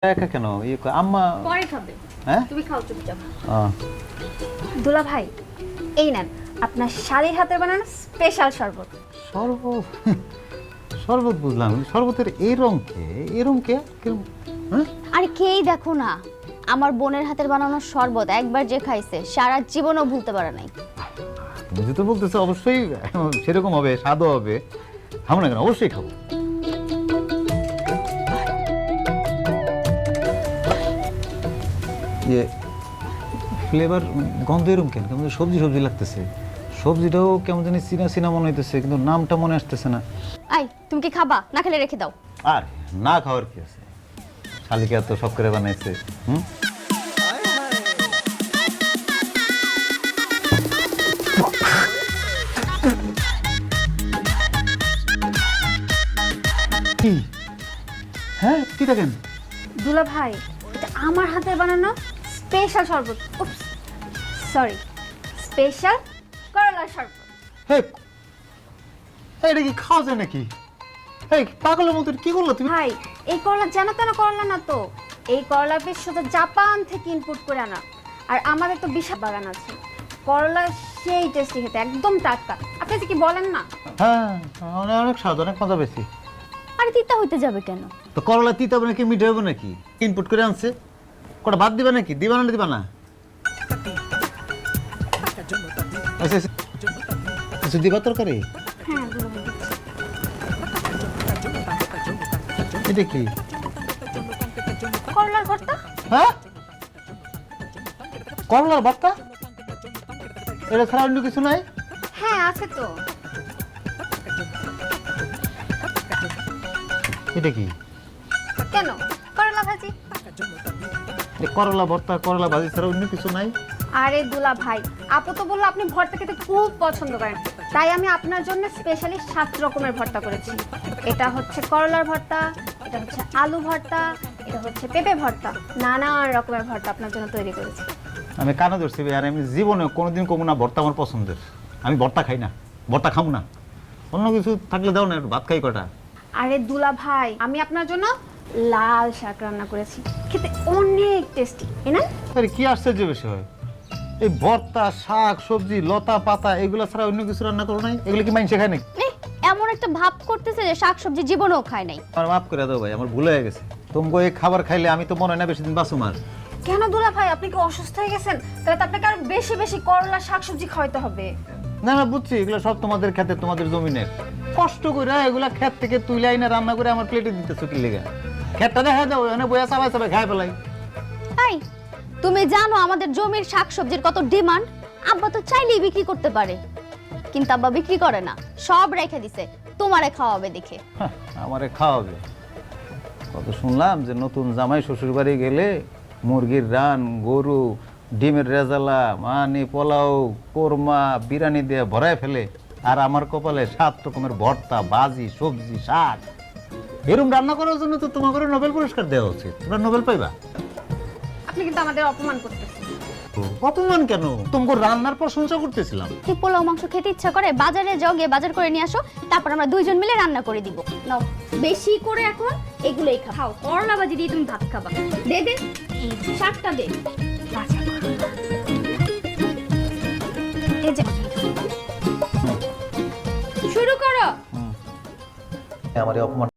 একা কেন আম্মা পরে খাবে। হ্যাঁ তুমি খাও চুপচাপ। দুলা ভাই এই নেন আপনার শালির হাতের বানানো স্পেশাল শরবত। শরবত শরবত বুঝলাম, শরবতের এই রং কে হ্যাঁ? আরে খেয়েই দেখো না, আমার বোনের হাতের বানানো শরবত একবার যে খাইছে সারা জীবনও ভুলতে পারে নাই। তুমি যেটা বলতেছো অবশ্যই সেরকম হবে, স্বাদও হবে। খাবো না কেন, অবশ্যই খাবো। ফ্লেভার গন্ধ এরকম কেন, কেমন সবজি সবজি লাগতেছে। সবজিটাও কেমন জানি চিনা চিনা মনে হইতেছে, কিন্তু নামটা মনে আসতেছে না। আই তুমি কি খাবা? না খেলে রেখে দাও। আর না খাওয়ার কি আছে, শালিকে এত শখ করে বানাইছে। কি হ্যাঁ কি দেখেন? দুলা ভাই এটা আমার হাতের বানানো স্পেশাল শরবত। সরি, স্পেশাল করলার শরবত। এটা কি খাওয়া যায় নাকি? এই পাগলের মতো কি করলো তুমি? ভাই এই করলা জানো তো না, করলা না তো, এই করলা বেশ সোজা জাপান থেকে ইম্পোর্ট করে আনা। আর আমাদের তো বিশাল বাগান আছে, করলা সেই টেস্টি খেতে, একদম টাটকা। আপনি যে কি বলেন না। হ্যাঁ অনেক স্বাদ, অনেক মজা বেশি। আরে তিতা হইতে যাবে কেন? তো করলা তিতা হবে নাকি মিঠে হবে নাকি? ইনপুট করে আনছে, কটা ভাত দিবা নাকি? দিবা না দিবা না? আচ্ছা কিছু দিবা তরকারি? হ্যাঁ দুলা ভাই দিচ্ছি। এটা কি? করলার ভর্তা। হ্যাঁ করলার ভর্তা? এটা ছাড়া অন্য কিছু নাই? হ্যাঁ আছে তো। এটা কি? কেন, করলা ভাজি। করলা ভর্তা করলা ভাজি ছাড়া অন্য কিছু নাই? আরে দুলা ভাই, আপু তো বললো আপনি ভর্তা খেতে খুব পছন্দ করেন, তাই আমি আপনার জন্য স্পেশালি 7 রকমের ভর্তা করেছি। এটা হচ্ছে করলার ভর্তা, এটা হচ্ছে আলু ভর্তা, এটা হচ্ছে পেঁপে ভর্তা, নানা রকমের ভর্তা আপনার জন্য তৈরি করেছি। আমি কানে ধরছি আর আমি জীবনে কোনোদিন কমু না ভর্তা আমার পছন্দের। আমি ভর্তা খাই না, ভর্তা খাবো না। অন্য কিছু থাকলে দাও না, একটু ভাত খাই কটা। আরে দুলা ভাই আমি আপনার জন্য লাল শাক রান্না করেছি, খেতে অনেক টেস্টি। না আরে কি আশ্চর্য বিষয়, এই ভর্তা শাক সবজি লতা পাতা এগুলো ছাড়া অন্য কিছু রান্না করো নাই? এগুলো কি মাইনসে খায় নাকি? এমন একটা ভাব করতেছে যে শাকসবজি জীবনেও খায় নাই। আমার মাফ করে দাও ভাই, আমার ভুল হয়ে গেছে। তোমাকে এই খাবার খাইলে আমি তো মনে হয় না বেশি দিন বাঁচুম আর। কেন দুলা ভাই, আপনি কি অসুস্থ হয়ে গেছেন? তাহলে তো আপনাকে আরো বেশি বেশি করলা শাকসবজি খাওয়াতে হবে। না না বুঝছি, এগুলো সব তোমাদের খেতে, তোমাদের জমিনের কষ্ট করে এগুলা ক্ষেত থেকে তুলে আইনা রান্না করে আমার প্লেটে দিতেছো কি লেগে? ক্ষেতটা দেখা দাও, এখানে বইয়া চাবাই চাবাই খাই ফেলাই। তাই তুমি জানো আমাদের জমির শাকসবজির কত ডিমান্ড? আব্বা তো চাইলেই বিক্রি করতে পারে, কিন্তু আব্বা বিক্রি করে না, সব রেখে দিছে তোমারে খাওয়াবে দেখে। আমারে খাওয়াবে? কত শুনলাম যে নতুন জামাই শ্বশুর বাড়ি গেলে মুরগির রান, গরু, ডিমের রেজালা, মানি পোলাও, কোরমা, বিরিয়ানি দিয়ে ভরায় ফেলে। আর আমার কপালে 7 রকমের ভর্তা ভাজি সবজি শাক। এরকম রান্না করার জন্য তো তোমাকে নোবেল পুরস্কার দেওয়া উচিত, তোমরা নোবেল পাইবা। আপনি কিন্তু আমাদের অপমান করতেছেন। অপমান কেন? তোমাকে রান্নার প্রশংসা করতেছিলাম। কি পোলাও মাংস খেতে ইচ্ছা করে বাজারে যাও, গিয়ে বাজার করে নিয়ে আসো, তারপর আমরা দুইজন মিলে রান্না করে দিব। নাও বেশি করে এখন এগুলোই খাও। করলা ভাজি দিয়ে তুমি ভাত খাবা। দে দে শাকটা দে। এই যে শুরু করো। আমার এই অপমান